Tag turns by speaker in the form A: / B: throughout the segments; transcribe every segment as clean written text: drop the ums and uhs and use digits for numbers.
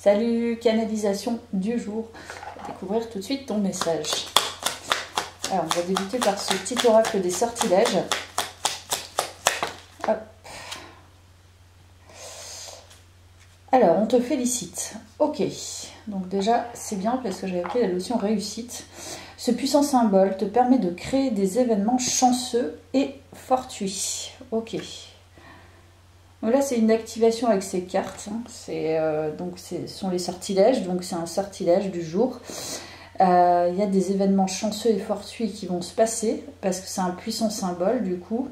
A: Salut, canalisation du jour. On va découvrir tout de suite ton message. Alors, on va débuter par ce petit oracle des sortilèges. Hop. Alors, on te félicite. Ok. Donc déjà, c'est bien parce que j'avais pris la notion réussite. Ce puissant symbole te permet de créer des événements chanceux et fortuits. Ok. Donc là, c'est une activation avec ces cartes. Donc, ce sont les sortilèges. Donc, c'est un sortilège du jour. Il y a des événements chanceux et fortuits qui vont se passer parce que c'est un puissant symbole, du coup.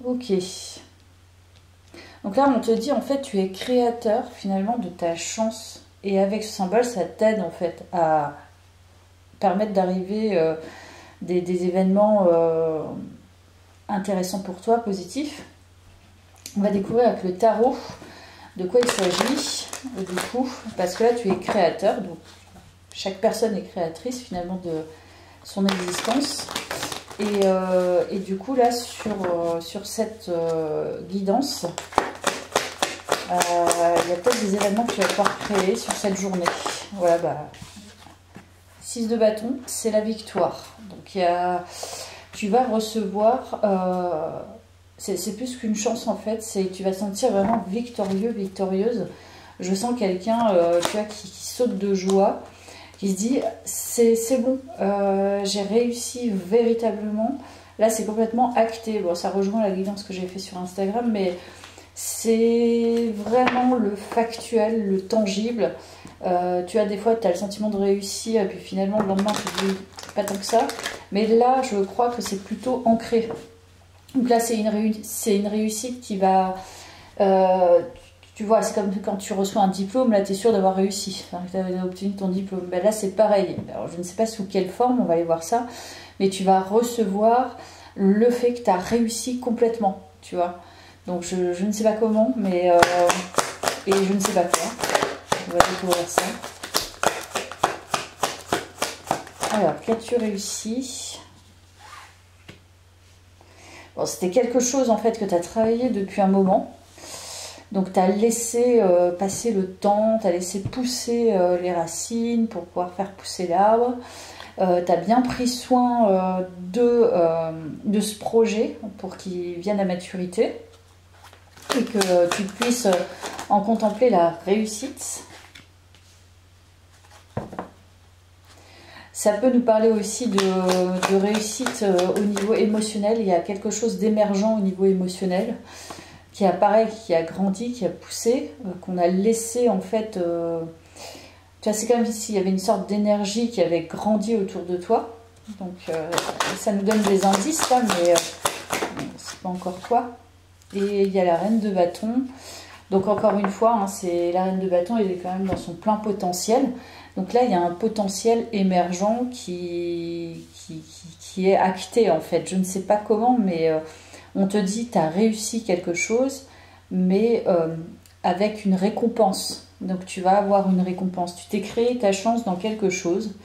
A: Ok. Donc là, on te dit, en fait, tu es créateur, finalement, de ta chance. Et avec ce symbole, ça t'aide, en fait, à permettre d'arriver des événements intéressants pour toi, positifs. On va découvrir avec le tarot de quoi il s'agit, du coup, parce que là, tu es créateur. Donc, chaque personne est créatrice, finalement, de son existence. Et du coup, là, sur cette guidance, il y a peut-être des événements que tu vas pouvoir créer sur cette journée. Voilà, bah, 6 de bâton, c'est la victoire. Donc, tu vas recevoir, c'est plus qu'une chance en fait, c'est tu vas te sentir vraiment victorieux, victorieuse. Je sens quelqu'un, tu vois, qui saute de joie, qui se dit c'est bon, j'ai réussi véritablement. Là, c'est complètement acté. Bon, ça rejoint la guidance que j'ai fait sur Instagram, mais c'est vraiment le factuel, le tangible. Tu as des fois, tu as le sentiment de réussir, et puis finalement, le lendemain, tu te dis pas tant que ça. Mais là, je crois que c'est plutôt ancré. Donc là, c'est une réussite qui va... tu vois, c'est comme quand tu reçois un diplôme, là, tu es sûr d'avoir réussi, enfin, que tu as obtenu ton diplôme. Ben là, c'est pareil. Alors, je ne sais pas sous quelle forme, on va aller voir ça, mais tu vas recevoir le fait que tu as réussi complètement, tu vois. Donc, je ne sais pas comment, mais... et je ne sais pas quoi. On va découvrir ça. Alors, qu'as-tu réussi? Bon, c'était quelque chose, en fait, que tu as travaillé depuis un moment. Donc, tu as laissé passer le temps, tu as laissé pousser les racines pour pouvoir faire pousser l'arbre. Tu as bien pris soin de ce projet pour qu'il vienne à maturité et que tu puisses en contempler la réussite. Ça peut nous parler aussi de réussite au niveau émotionnel. Il y a quelque chose d'émergent au niveau émotionnel qui apparaît, qui a grandi, qui a poussé, qu'on a laissé en fait... tu vois, c'est comme s'il y avait une sorte d'énergie qui avait grandi autour de toi. Donc ça nous donne des indices là, mais c'est pas encore toi. Et il y a la reine de bâton. Donc encore une fois, hein, c'est la reine de bâton, elle est quand même dans son plein potentiel. Donc là, il y a un potentiel émergent qui est acté en fait. Je ne sais pas comment, mais on te dit tu as réussi quelque chose, mais avec une récompense. Donc tu vas avoir une récompense. Tu t'es créé ta chance dans quelque chose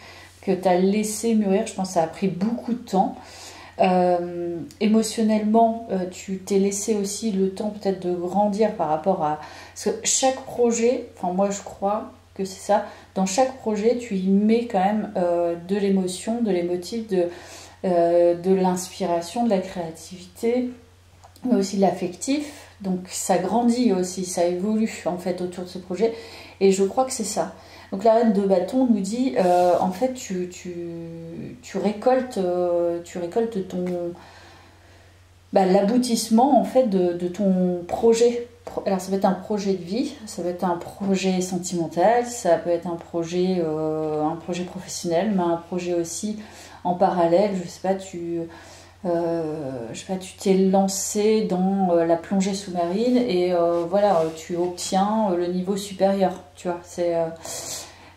A: que tu as laissé mûrir. Je pense que ça a pris beaucoup de temps. Émotionnellement, tu t'es laissé aussi le temps peut-être de grandir par rapport à... Parce que chaque projet, enfin moi je crois que c'est ça, dans chaque projet tu y mets quand même de l'émotion, de l'émotif, de l'inspiration, de la créativité, mais aussi de l'affectif. Donc ça grandit aussi, ça évolue en fait autour de ce projet. Et je crois que c'est ça. Donc la reine de bâton nous dit, en fait, tu récoltes ton l'aboutissement en fait de ton projet. Alors ça peut être un projet de vie, ça peut être un projet sentimental, ça peut être un projet professionnel, mais un projet aussi en parallèle. Je sais pas, tu t'es lancé dans la plongée sous-marine et voilà, tu obtiens le niveau supérieur, tu vois.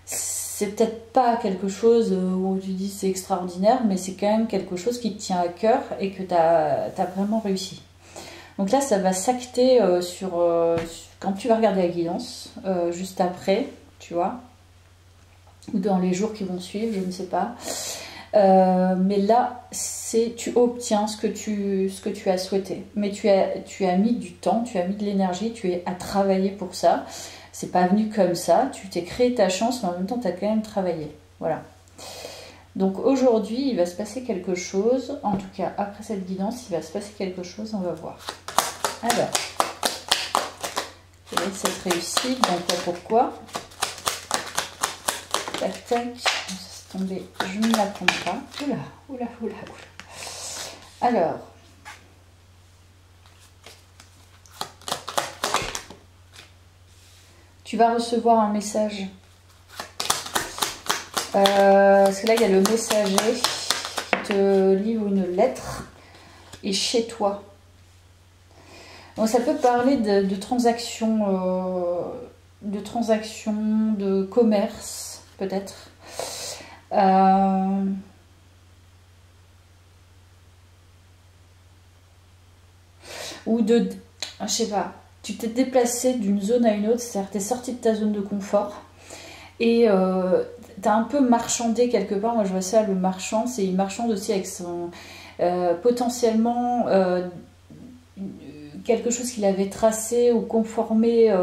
A: C'est peut-être pas quelque chose où tu dis c'est extraordinaire, mais c'est quand même quelque chose qui te tient à cœur et que tu as vraiment réussi. Donc là, ça va s'acter quand tu vas regarder la guidance, juste après, tu vois, ou dans les jours qui vont suivre, je ne sais pas. Mais là, tu obtiens ce que tu as souhaité. Mais tu as mis du temps, tu as mis de l'énergie, tu as travaillé pour ça. C'est pas venu comme ça, tu t'es créé ta chance, mais en même temps, tu as quand même travaillé. Voilà. Donc aujourd'hui, il va se passer quelque chose. En tout cas, après cette guidance, il va se passer quelque chose, on va voir. Alors, quelle est cette réussite? Donc pourquoi? Tac, tac. C'est tombé, je ne la prends pas. Oula, oula, oula, oula. Alors, tu vas recevoir un message. Parce que là, il y a le messager qui te livre une lettre. Et chez toi. Donc, ça peut parler de transactions, de commerce, peut-être. Ou de... Je sais pas. Tu t'es déplacé d'une zone à une autre. C'est-à-dire que tu es sorti de ta zone de confort. Et tu as un peu marchandé quelque part. Moi, je vois ça, le marchand. C'est une marchande aussi avec son... potentiellement... quelque chose qu'il avait tracé ou conformé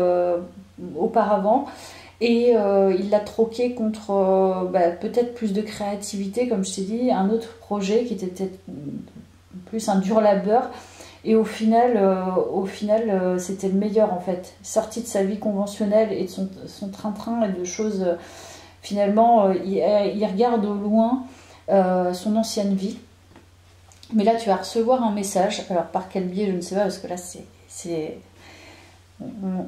A: auparavant et il l'a troqué contre peut-être plus de créativité, comme je t'ai dit, un autre projet qui était peut-être plus un dur labeur et au final c'était le meilleur en fait, sorti de sa vie conventionnelle et de son train-train et de choses finalement il regarde au loin son ancienne vie. Mais là, tu vas recevoir un message. Alors, par quel biais, je ne sais pas, parce que là,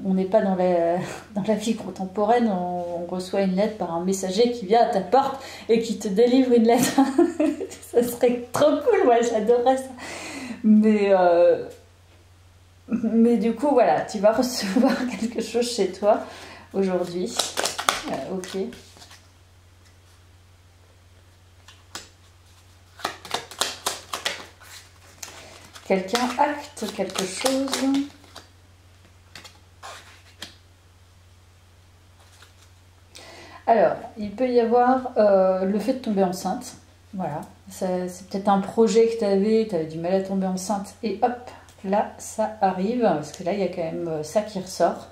A: on n'est pas dans la vie contemporaine. On reçoit une lettre par un messager qui vient à ta porte et qui te délivre une lettre. Ça serait trop cool, moi, j'adorerais ça. Mais du coup, voilà, tu vas recevoir quelque chose chez toi aujourd'hui. Ok. Quelqu'un acte quelque chose. Alors, il peut y avoir le fait de tomber enceinte. Voilà, c'est peut-être un projet que tu avais du mal à tomber enceinte et hop, là, ça arrive. Parce que là, il y a quand même ça qui ressort.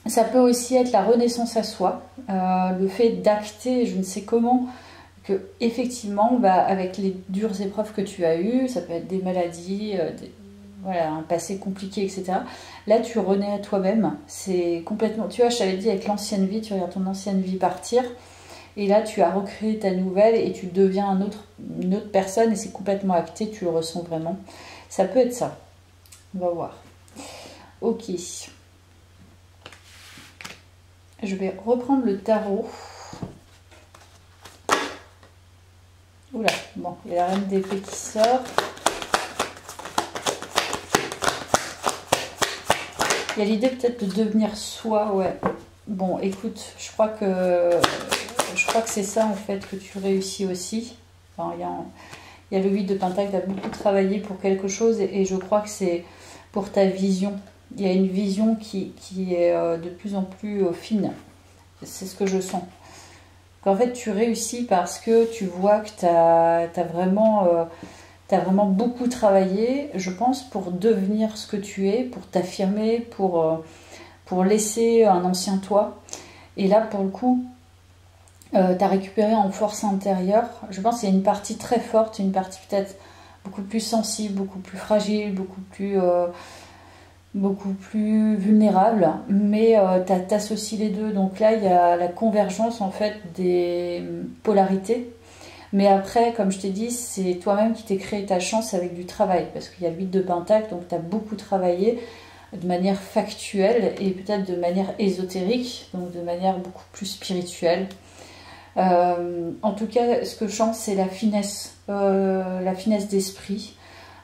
A: Ça peut aussi être la renaissance à soi. Le fait d'acter, je ne sais comment... que effectivement, avec les dures épreuves que tu as eues, ça peut être des maladies, voilà, un passé compliqué, etc. Là, tu renais à toi-même. C'est complètement... Tu vois, je t'avais dit, avec l'ancienne vie, tu regardes ton ancienne vie partir. Et là, tu as recréé ta nouvelle et tu deviens une autre personne. Et c'est complètement acté, tu le ressens vraiment. Ça peut être ça. On va voir. Ok. Je vais reprendre le tarot. Oula, bon, il y a la reine d'épée qui sort. Il y a l'idée peut-être de devenir soi, ouais. Bon, écoute, je crois que c'est ça en fait que tu réussis aussi. Enfin, il y a le 8 de Pentacle, tu as beaucoup travaillé pour quelque chose et je crois que c'est pour ta vision. Il y a une vision qui est de plus en plus fine. C'est ce que je sens. Qu'en fait tu réussis parce que tu vois que tu as vraiment beaucoup travaillé, je pense, pour devenir ce que tu es, pour t'affirmer, pour laisser un ancien toi. Et là, pour le coup, tu as récupéré en force intérieure. Je pense qu'il y a une partie très forte, une partie peut-être beaucoup plus sensible, beaucoup plus fragile, beaucoup plus vulnérable, mais tu associes les deux. Donc là, il y a la convergence en fait des polarités. Mais après, comme je t'ai dit, c'est toi-même qui t'es créé ta chance avec du travail, parce qu'il y a le 8 de Pentacle, donc tu as beaucoup travaillé de manière factuelle et peut-être de manière ésotérique, donc de manière beaucoup plus spirituelle. En tout cas, ce que je sens, c'est la finesse d'esprit.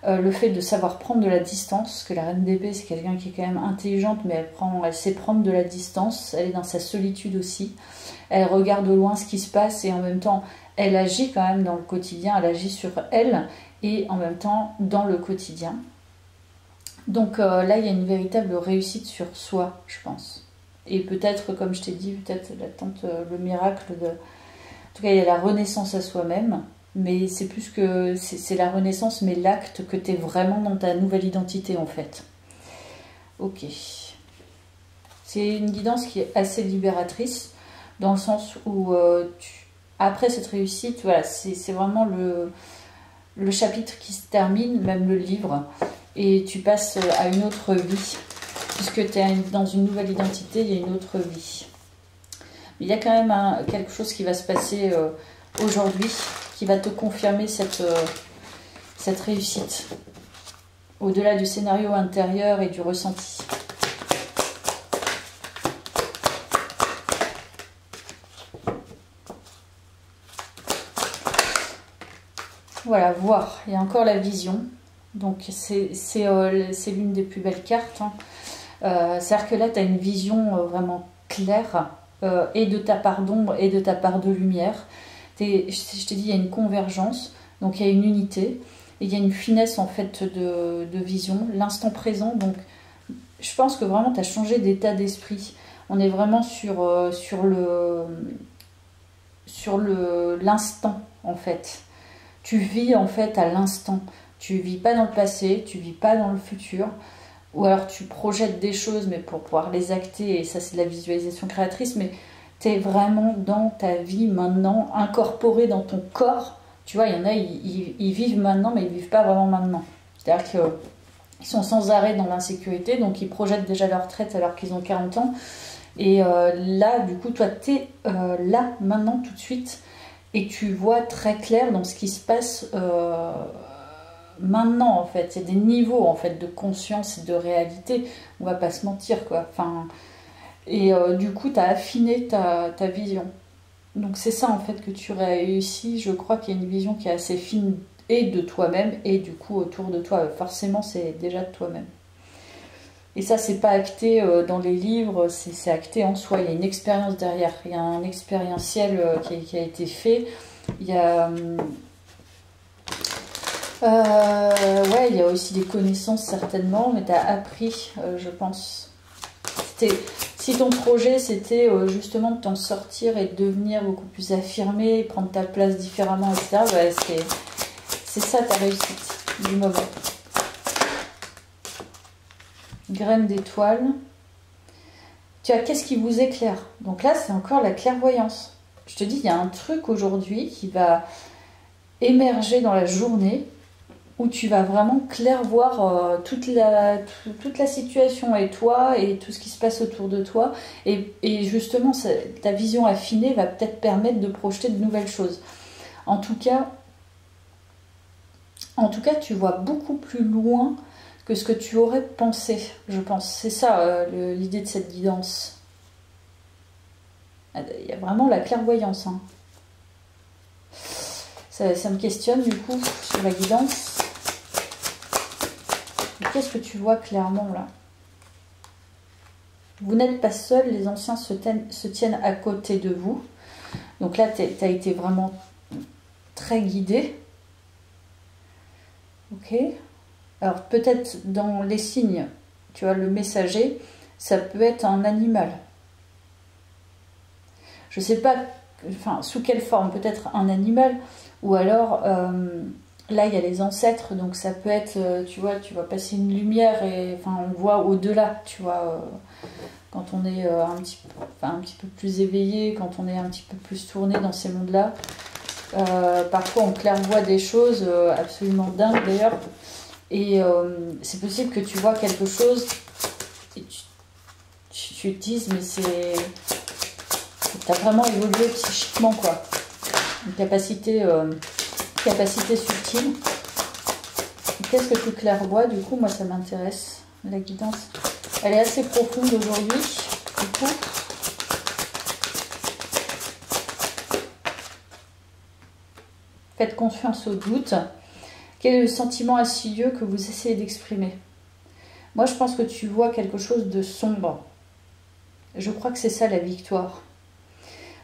A: Le fait de savoir prendre de la distance, parce que la reine d'épée c'est quelqu'un qui est quand même intelligente, mais elle sait prendre de la distance, elle est dans sa solitude aussi, elle regarde au loin ce qui se passe et en même temps elle agit quand même dans le quotidien, elle agit sur elle et en même temps dans le quotidien. Donc là il y a une véritable réussite sur soi, je pense. Et peut-être, comme je t'ai dit, peut-être l'attente, le miracle de... En tout cas, il y a la renaissance à soi-même, mais c'est plus que... C'est la renaissance, mais l'acte que tu es vraiment dans ta nouvelle identité, en fait. Ok. C'est une guidance qui est assez libératrice, dans le sens où, après cette réussite, voilà, c'est vraiment le chapitre qui se termine, même le livre, et tu passes à une autre vie. Puisque tu es dans une nouvelle identité, il y a une autre vie. Mais il y a quand même quelque chose qui va se passer aujourd'hui, qui va te confirmer cette réussite. Au-delà du scénario intérieur et du ressenti. Voilà, voir. Il y a encore la vision. Donc c'est l'une des plus belles cartes, hein. C'est-à-dire que là, tu as une vision vraiment claire, et de ta part d'ombre et de ta part de lumière. Je t'ai dit, il y a une convergence, donc il y a une unité, et il y a une finesse en fait de vision, l'instant présent. Donc je pense que vraiment, tu as changé d'état d'esprit. On est vraiment sur l'instant, en fait. Tu vis en fait à l'instant. Tu vis pas dans le passé, tu vis pas dans le futur. Ou alors tu projettes des choses, mais pour pouvoir les acter, et ça c'est de la visualisation créatrice, mais tu es vraiment dans ta vie maintenant, incorporé dans ton corps. Tu vois, il y en a, ils vivent maintenant, mais ils vivent pas vraiment maintenant. C'est-à-dire qu'ils sont sans arrêt dans l'insécurité, donc ils projettent déjà leur retraite alors qu'ils ont 40 ans. Et là, du coup, toi, tu es là, maintenant, tout de suite, et tu vois très clair dans ce qui se passe maintenant, en fait. Il y a des niveaux, en fait, de conscience et de réalité. On va pas se mentir, quoi. Enfin, et du coup, tu as affiné ta vision. Donc c'est ça, en fait, que tu réussis. Je crois qu'il y a une vision qui est assez fine, et de toi-même, et du coup, autour de toi. Forcément, c'est déjà de toi-même. Et ça, c'est pas acté dans les livres, c'est acté en soi. Il y a une expérience derrière. Il y a un expérientiel qui a été fait. Il y a... ouais, il y a aussi des connaissances certainement, mais tu as appris, je pense. Si ton projet c'était justement de t'en sortir et de devenir beaucoup plus affirmé, prendre ta place différemment, etc., bah, c'est ça ta réussite du moment. Graine d'étoile. Tu as qu'est-ce qui vous éclaire? Donc là, c'est encore la clairvoyance. Je te dis, il y a un truc aujourd'hui qui va émerger dans la journée où tu vas vraiment clairvoir toute la situation et toi et tout ce qui se passe autour de toi. Et justement, ta vision affinée va peut-être permettre de projeter de nouvelles choses. En tout cas, tu vois beaucoup plus loin que ce que tu aurais pensé, je pense. C'est ça l'idée de cette guidance. Il y a vraiment la clairvoyance, hein. Ça me questionne du coup sur la guidance. Qu'est-ce que tu vois clairement là? Vous n'êtes pas seul, les anciens se tiennent à côté de vous. Donc là, tu as été vraiment très guidé. Ok. Alors peut-être dans les signes, tu vois, le messager, ça peut être un animal. Je ne sais pas, enfin, sous quelle forme, peut-être un animal, ou alors... là, il y a les ancêtres, donc ça peut être, tu vois, tu vas passer une lumière et enfin, on voit au-delà, tu vois, quand on est un petit peu plus éveillé, quand on est un petit peu plus tourné dans ces mondes-là. Parfois, on clairvoit des choses absolument dingues d'ailleurs, et c'est possible que tu vois quelque chose et tu te dises, mais c'est... T'as vraiment évolué psychiquement, quoi. Une capacité subtile. Qu'est-ce que tu clairvois? Du coup, moi, ça m'intéresse. La guidance, elle est assez profonde aujourd'hui. Du coup, faites confiance au doute. Quel est le sentiment insidieux que vous essayez d'exprimer? Moi, je pense que tu vois quelque chose de sombre. Je crois que c'est ça la victoire.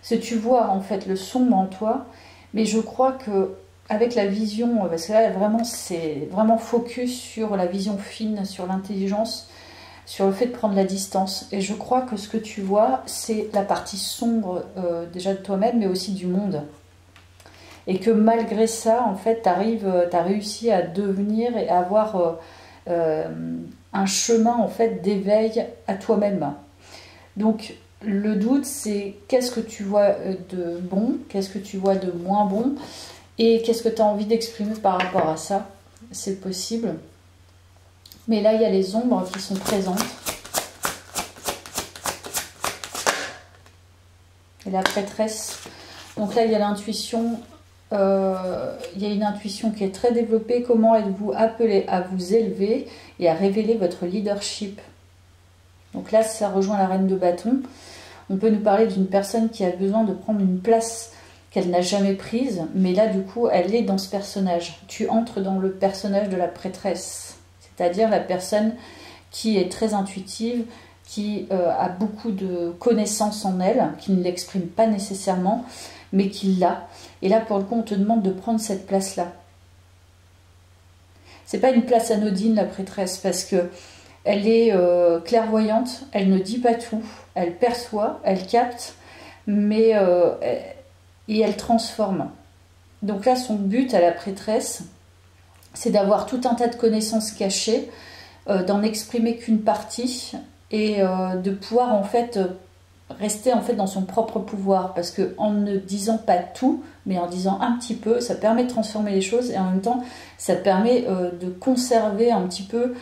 A: C'est que tu vois en fait le sombre en toi, mais je crois que avec la vision, parce que là vraiment c'est vraiment focus sur la vision fine, sur l'intelligence, sur le fait de prendre la distance. Et je crois que ce que tu vois, c'est la partie sombre déjà de toi-même, mais aussi du monde. Et que malgré ça, en fait, tu as réussi à devenir et à avoir un chemin en fait d'éveil à toi-même. Donc le doute, c'est qu'est-ce que tu vois de bon, qu'est-ce que tu vois de moins bon, et qu'est-ce que tu as envie d'exprimer par rapport à ça. C'est possible. Mais là, il y a les ombres qui sont présentes. Et la prêtresse. Donc là, il y a l'intuition. Il y a une intuition qui est très développée. Comment êtes-vous appelé à vous élever et à révéler votre leadership? Donc là, ça rejoint la reine de bâton. On peut nous parler d'une personne qui a besoin de prendre une place qu'elle n'a jamais prise. Mais là, du coup, elle est dans ce personnage. Tu entres dans le personnage de la prêtresse. C'est-à-dire la personne qui est très intuitive, qui a beaucoup de connaissances en elle, qui ne l'exprime pas nécessairement, mais qui l'a. Et là, pour le coup, on te demande de prendre cette place-là. C'est pas une place anodine, la prêtresse, parce que elle est clairvoyante, elle ne dit pas tout, elle perçoit, elle capte, mais et elle transforme. Donc là, son but à la prêtresse, c'est d'avoir tout un tas de connaissances cachées, d'en exprimer qu'une partie et de pouvoir en fait rester en fait dans son propre pouvoir, parce que en ne disant pas tout, mais en disant un petit peu, ça permet de transformer les choses et en même temps ça permet de conserver un petit peu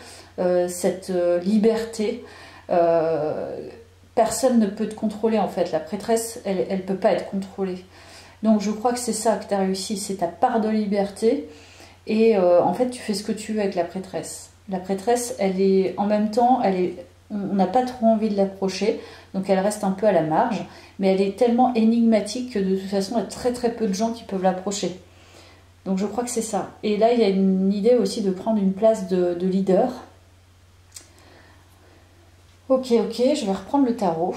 A: cette liberté. Personne ne peut te contrôler en fait. La prêtresse, elle ne peut pas être contrôlée. Donc je crois que c'est ça que tu as réussi, c'est ta part de liberté. Et en fait, tu fais ce que tu veux avec la prêtresse. La prêtresse, elle est en même temps, on n'a pas trop envie de l'approcher, donc elle reste un peu à la marge, mais elle est tellement énigmatique que de toute façon, il y a très très peu de gens qui peuvent l'approcher. Donc je crois que c'est ça. Et là, il y a une idée aussi de prendre une place de leader. Ok, je vais reprendre le tarot.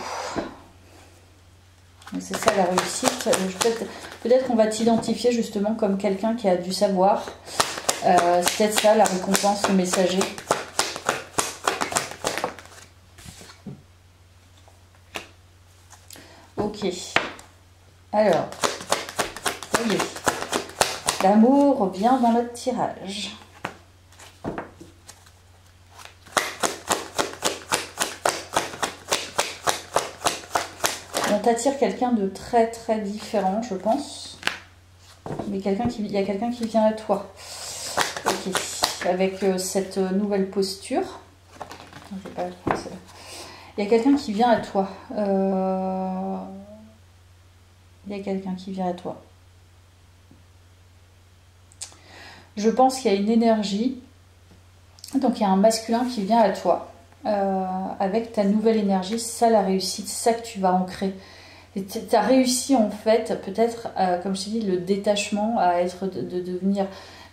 A: C'est ça la réussite. Peut-être qu'on va t'identifier justement comme quelqu'un qui a du savoir. C'est peut-être ça la récompense, le messager. Ok. Alors, ça y est. L'amour revient dans notre tirage. On t'attire quelqu'un de très très différent, je pense. Mais il y a quelqu'un qui vient à toi. Ok. Avec cette nouvelle posture. Je vais pas prendre celle-là. Il y a quelqu'un qui vient à toi. Il y a quelqu'un qui vient à toi. Je pense qu'il y a une énergie. Donc il y a un masculin qui vient à toi. Avec ta nouvelle énergie, c'est ça la réussite, c'est ça que tu vas ancrer. Tu as réussi en fait, peut-être, comme je t'ai dit, le détachement, à être de devenir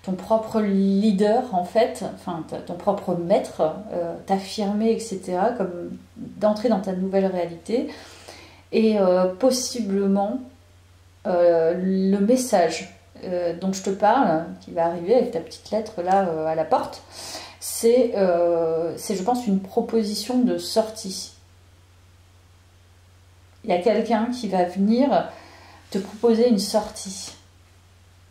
A: ton propre leader en fait, enfin ton propre maître, t'affirmer, etc., comme d'entrer dans ta nouvelle réalité. Et possiblement, le message dont je te parle, qui va arriver avec ta petite lettre là à la porte, c'est, je pense, une proposition de sortie. Il y a quelqu'un qui va venir te proposer une sortie.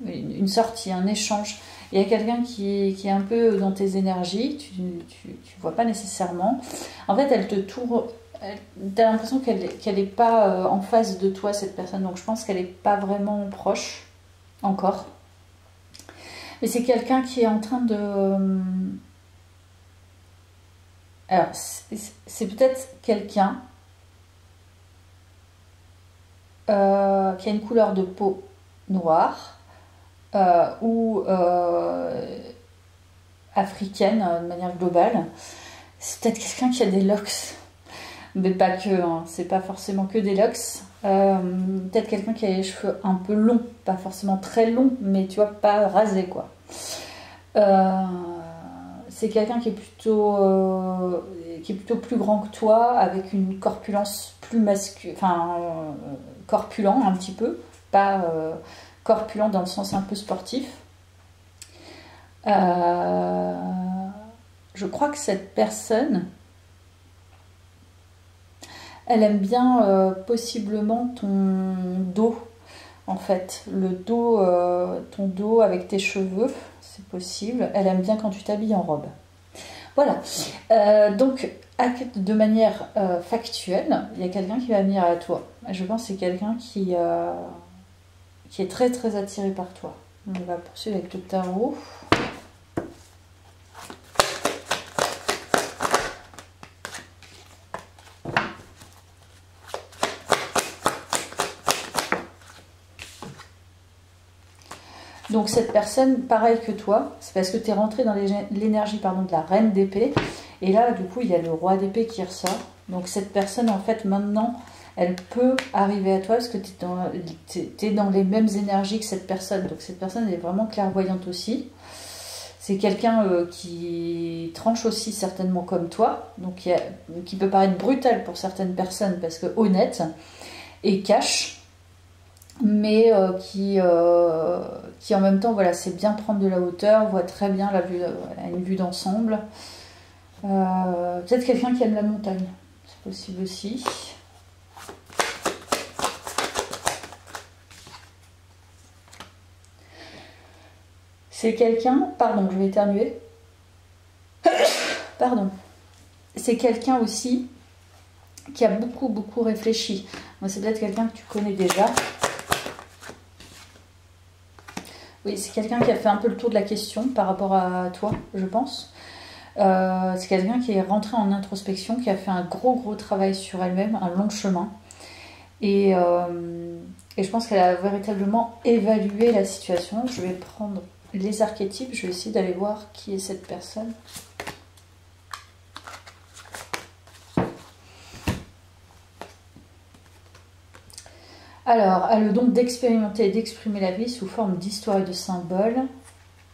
A: Une sortie, un échange. Il y a quelqu'un qui est un peu dans tes énergies, tu ne vois pas nécessairement. En fait, elle te tourne. Tu as l'impression qu'elle n'est pas en face de toi, cette personne. Donc je pense qu'elle n'est pas vraiment proche, encore. Mais c'est quelqu'un qui est en train de... Alors, c'est peut-être quelqu'un qui a une couleur de peau noire ou africaine de manière globale. C'est peut-être quelqu'un qui a des locks, mais pas que, hein. C'est pas forcément que des locks. Peut-être quelqu'un qui a les cheveux un peu longs, pas forcément très longs, mais tu vois, pas rasés quoi. C'est quelqu'un qui est plutôt plus grand que toi, avec une corpulence plus masculine, enfin corpulent un petit peu, pas corpulent dans le sens un peu sportif. Je crois que cette personne, elle aime bien possiblement ton dos, en fait. Le dos, ton dos avec tes cheveux, c'est possible. Elle aime bien quand tu t'habilles en robe. Voilà. Donc, de manière factuelle, il y a quelqu'un qui va venir à toi. Je pense que c'est quelqu'un qui est très très attiré par toi. On va poursuivre avec le tarot. Donc cette personne, pareil que toi, c'est parce que tu es rentré dans l'énergie de la reine d'épée. Et là, du coup, il y a le roi d'épée qui ressort. Donc cette personne, en fait, maintenant, elle peut arriver à toi parce que tu es dans les mêmes énergies que cette personne. Donc cette personne elle est vraiment clairvoyante aussi. C'est quelqu'un qui tranche aussi certainement comme toi. Donc qui peut paraître brutal pour certaines personnes parce que honnête et cash. Mais qui en même temps, voilà, c'est bien prendre de la hauteur, voit très bien la vue, une vue d'ensemble. Peut-être quelqu'un qui aime la montagne, c'est possible aussi. C'est quelqu'un, pardon, je vais éternuer. Pardon. C'est quelqu'un aussi qui a beaucoup réfléchi. C'est peut-être quelqu'un que tu connais déjà. Oui, c'est quelqu'un qui a fait un peu le tour de la question par rapport à toi, je pense. C'est quelqu'un qui est rentré en introspection, qui a fait un gros travail sur elle-même, un long chemin. Et je pense qu'elle a véritablement évalué la situation. Je vais prendre les archétypes, je vais essayer d'aller voir qui est cette personne. Alors, elle a le don d'expérimenter et d'exprimer la vie sous forme d'histoire et de symboles.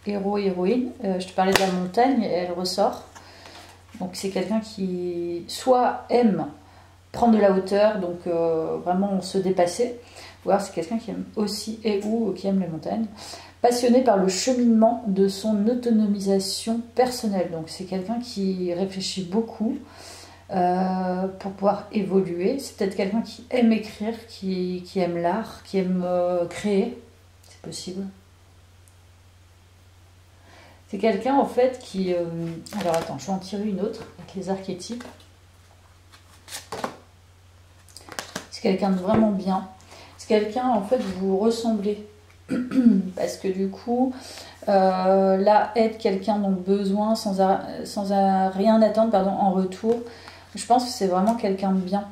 A: Héros, héroïne. Je te parlais de la montagne, et elle ressort. Donc c'est quelqu'un qui soit aime prendre de la hauteur, donc vraiment se dépasser. Ou alors c'est quelqu'un qui aime aussi ou qui aime les montagnes. Passionné par le cheminement de son autonomisation personnelle. Donc c'est quelqu'un qui réfléchit beaucoup pour pouvoir évoluer. C'est peut-être quelqu'un qui aime écrire, qui aime l'art, qui aime créer. C'est possible. C'est quelqu'un en fait qui... Alors attends, je vais en tirer une autre avec les archétypes. C'est quelqu'un de vraiment bien. C'est quelqu'un en fait, vous vous ressemblez. Parce que du coup, là, être quelqu'un dans le besoin sans rien attendre en retour, je pense que c'est vraiment quelqu'un de bien.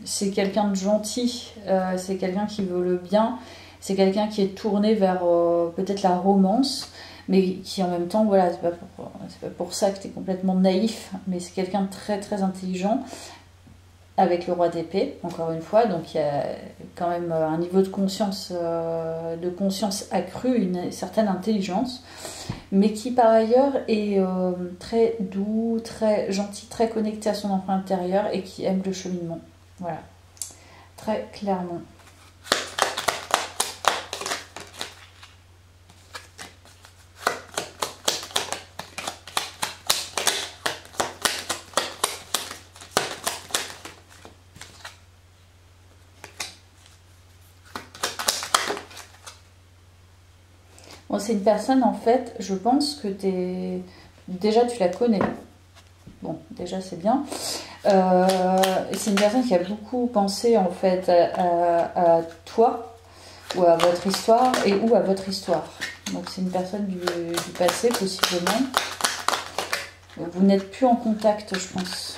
A: C'est quelqu'un de gentil. C'est quelqu'un qui veut le bien. C'est quelqu'un qui est tourné vers peut-être la romance. Mais qui en même temps, voilà, c'est pas pour ça que tu es complètement naïf, mais c'est quelqu'un de très intelligent, avec le roi d'épée, encore une fois, donc il y a quand même un niveau de conscience accru, une certaine intelligence, mais qui par ailleurs est très doux, très gentil, très connecté à son enfant intérieur et qui aime le cheminement. Voilà, très clairement. Bon, c'est une personne, en fait, je pense que déjà tu la connais. Bon, déjà c'est bien. C'est une personne qui a beaucoup pensé, en fait, à toi, ou à votre histoire, ou à votre histoire. Donc c'est une personne du passé, possiblement. Vous n'êtes plus en contact, je pense.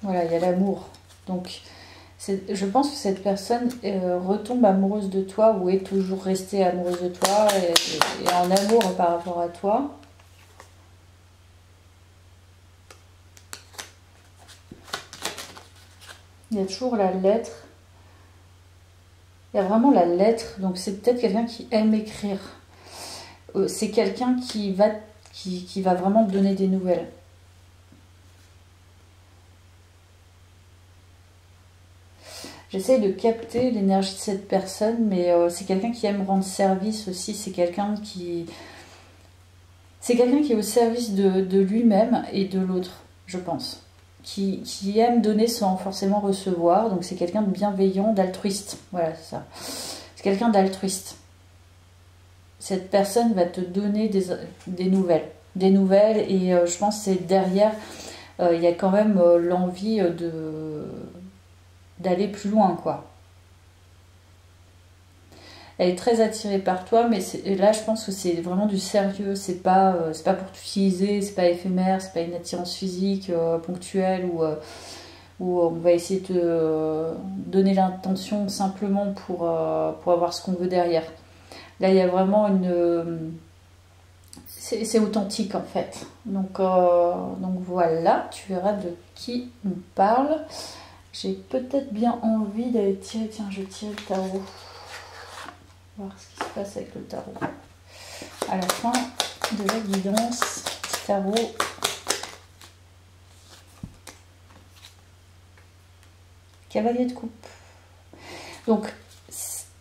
A: Voilà, il y a l'amour. Donc... je pense que cette personne retombe amoureuse de toi ou est toujours restée amoureuse de toi et en amour par rapport à toi. Il y a toujours la lettre. Il y a vraiment la lettre. Donc c'est peut-être quelqu'un qui aime écrire. C'est quelqu'un qui va vraiment te donner des nouvelles. J'essaye de capter l'énergie de cette personne, mais c'est quelqu'un qui aime rendre service aussi. C'est quelqu'un qui est au service de lui-même et de l'autre. je pense. Qui aime donner sans forcément recevoir. Donc c'est quelqu'un de bienveillant, d'altruiste. Voilà, c'est ça. C'est quelqu'un d'altruiste. Cette personne va te donner des nouvelles. Des nouvelles et je pense que c'est derrière, il y a quand même l'envie d'aller plus loin, quoi. Elle est très attirée par toi, mais là je pense que c'est vraiment du sérieux, c'est pas pour t'utiliser, c'est pas éphémère, c'est pas une attirance physique ponctuelle où on va essayer de te donner l'intention simplement pour avoir ce qu'on veut derrière. Là il y a vraiment c'est authentique en fait. Donc voilà, tu verras de qui on parle. J'ai peut-être bien envie d'aller tirer, tiens je tire le tarot. Voir ce qui se passe avec le tarot. À la fin de la guidance, petit tarot. Cavalier de coupe. Donc,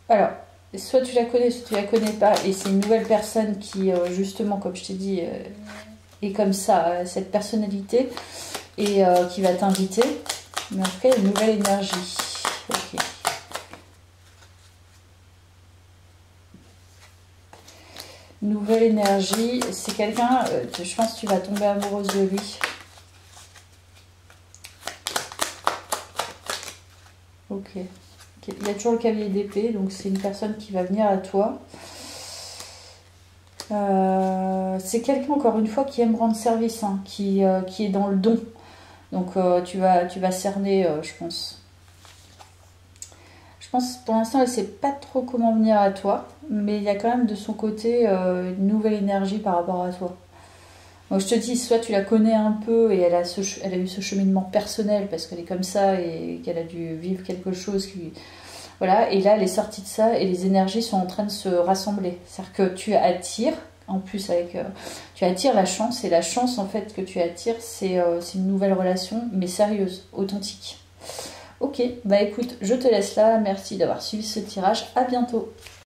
A: alors, soit tu la connais, soit tu la connais pas, et c'est une nouvelle personne qui, justement, comme je t'ai dit, est comme ça, cette personnalité, et qui va t'inviter. Mais en tout cas, il y a une nouvelle énergie. Ok. Nouvelle énergie, c'est quelqu'un, je pense que tu vas tomber amoureuse de lui. Ok. Il y a toujours le cavalier d'épée, donc c'est une personne qui va venir à toi. C'est quelqu'un, encore une fois, qui aime rendre service, hein, qui est dans le don. Donc tu vas cerner, je pense. Je pense pour l'instant elle ne sait pas trop comment venir à toi, mais il y a quand même de son côté une nouvelle énergie par rapport à toi. Donc je te dis, soit tu la connais un peu et elle a eu ce cheminement personnel parce qu'elle est comme ça et qu'elle a dû vivre quelque chose qui... Voilà, et là elle est sortie de ça et les énergies sont en train de se rassembler. C'est-à-dire que tu attires, en plus avec... tu attires la chance, et la chance en fait que tu attires, c'est une nouvelle relation, mais sérieuse, authentique. Ok, bah écoute, je te laisse là. Merci d'avoir suivi ce tirage. À bientôt.